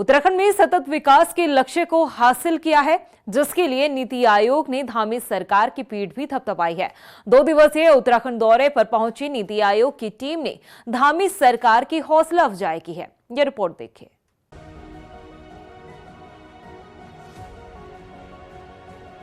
उत्तराखंड में सतत विकास के लक्ष्य को हासिल किया है, जिसके लिए नीति आयोग ने धामी सरकार की पीठ भी थपथपाई है। 2 दिवसीय उत्तराखंड दौरे पर पहुंची नीति आयोग की टीम ने धामी सरकार की हौसला अफजाई की है। यह रिपोर्ट देखिए।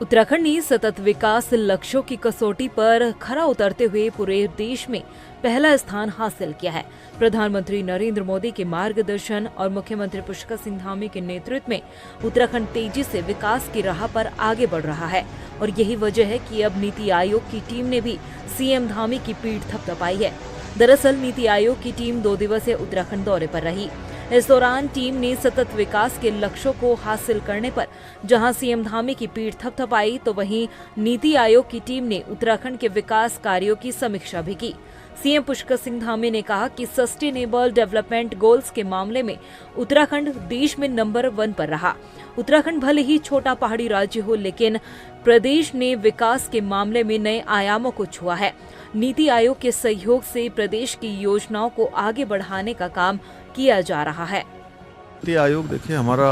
उत्तराखंड ने सतत विकास लक्ष्यों की कसौटी पर खरा उतरते हुए पूरे देश में पहला स्थान हासिल किया है। प्रधानमंत्री नरेंद्र मोदी के मार्गदर्शन और मुख्यमंत्री पुष्कर सिंह धामी के नेतृत्व में उत्तराखंड तेजी से विकास की राह पर आगे बढ़ रहा है और यही वजह है कि अब नीति आयोग की टीम ने भी सीएम धामी की पीठ थपथपाई है। दरअसल नीति आयोग की टीम 2 दिवसीय उत्तराखंड दौरे पर रही। इस दौरान टीम ने सतत विकास के लक्ष्यों को हासिल करने पर जहां सीएम धामी की पीठ थपथपाई, तो वहीं नीति आयोग की टीम ने उत्तराखंड के विकास कार्यों की समीक्षा भी की। सीएम पुष्कर सिंह धामी ने कहा कि सस्टेनेबल डेवलपमेंट गोल्स के मामले में उत्तराखंड देश में नंबर 1 पर रहा। उत्तराखंड भले ही छोटा पहाड़ी राज्य हो, लेकिन प्रदेश ने विकास के मामले में नए आयामों को छुआ है। नीति आयोग के सहयोग से प्रदेश की योजनाओं को आगे बढ़ाने का काम किया जा रहा है। नीति आयोग देखिए हमारा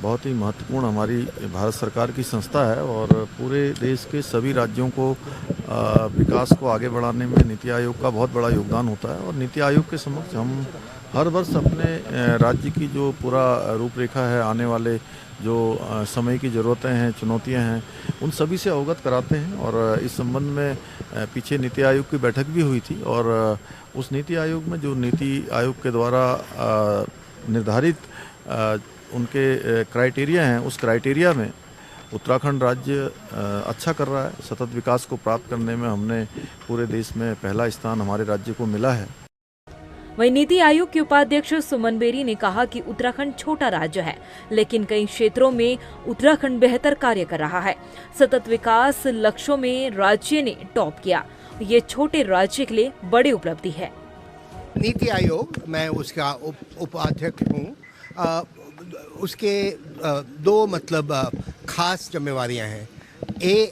बहुत ही महत्वपूर्ण हमारी भारत सरकार की संस्था है और पूरे देश के सभी राज्यों को विकास को आगे बढ़ाने में नीति आयोग का बहुत बड़ा योगदान होता है। और नीति आयोग के समक्ष हम हर वर्ष अपने राज्य की जो पूरा रूपरेखा है, आने वाले जो समय की ज़रूरतें हैं, चुनौतियां हैं, उन सभी से अवगत कराते हैं। और इस संबंध में पीछे नीति आयोग की बैठक भी हुई थी और उस नीति आयोग में जो नीति आयोग के द्वारा निर्धारित उनके क्राइटेरिया हैं, उस क्राइटेरिया में उत्तराखंड राज्य अच्छा कर रहा है। सतत विकास को प्राप्त करने में हमने पूरे देश में पहला स्थान हमारे राज्य को मिला है। वहीं नीति आयोग के उपाध्यक्ष सुमन बेरी ने कहा कि उत्तराखंड छोटा राज्य है, लेकिन कई क्षेत्रों में उत्तराखंड बेहतर कार्य कर रहा है। सतत विकास लक्ष्यों में राज्य ने टॉप किया। ये छोटे राज्य के लिए बड़ी उपलब्धि है। नीति आयोग, मैं उसका उपाध्यक्ष हूँ। उसके 2 खास जिम्मेवारियाँ हैं।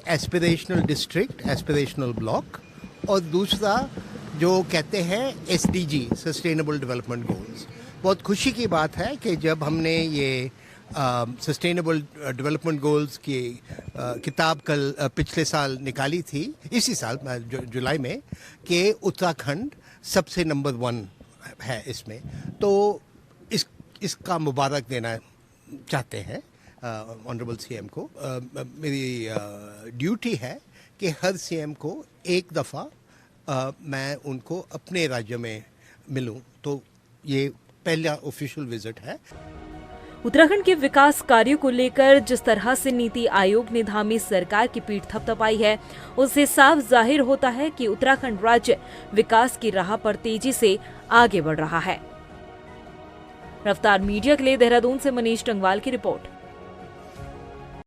एस्पिरेशनल डिस्ट्रिक्ट, एस्पिरेशनल ब्लॉक, और दूसरा जो कहते हैं SDG, सस्टेनेबल डेवलपमेंट गोल्स। बहुत खुशी की बात है कि जब हमने ये सस्टेनेबल डेवलपमेंट गोल्स की किताब पिछले साल निकाली थी, इसी साल जुलाई में, कि उत्तराखंड सबसे नंबर 1 है इसमें, तो इसका मुबारक देना चाहते हैं ऑनरेबल सीएम को। मेरी ड्यूटी है कि हर सीएम को एक दफ़ा मैं उनको अपने राज्य में मिलूं, तो ये पहला ऑफिशियल विजिट है। उत्तराखंड के विकास कार्यों को लेकर जिस तरह से नीति आयोग ने धामी सरकार की पीठ थपथपाई है, उससे साफ जाहिर होता है कि उत्तराखंड राज्य विकास की राह पर तेजी से आगे बढ़ रहा है। रफ्तार मीडिया के लिए देहरादून से मनीष टंगवाल की रिपोर्ट।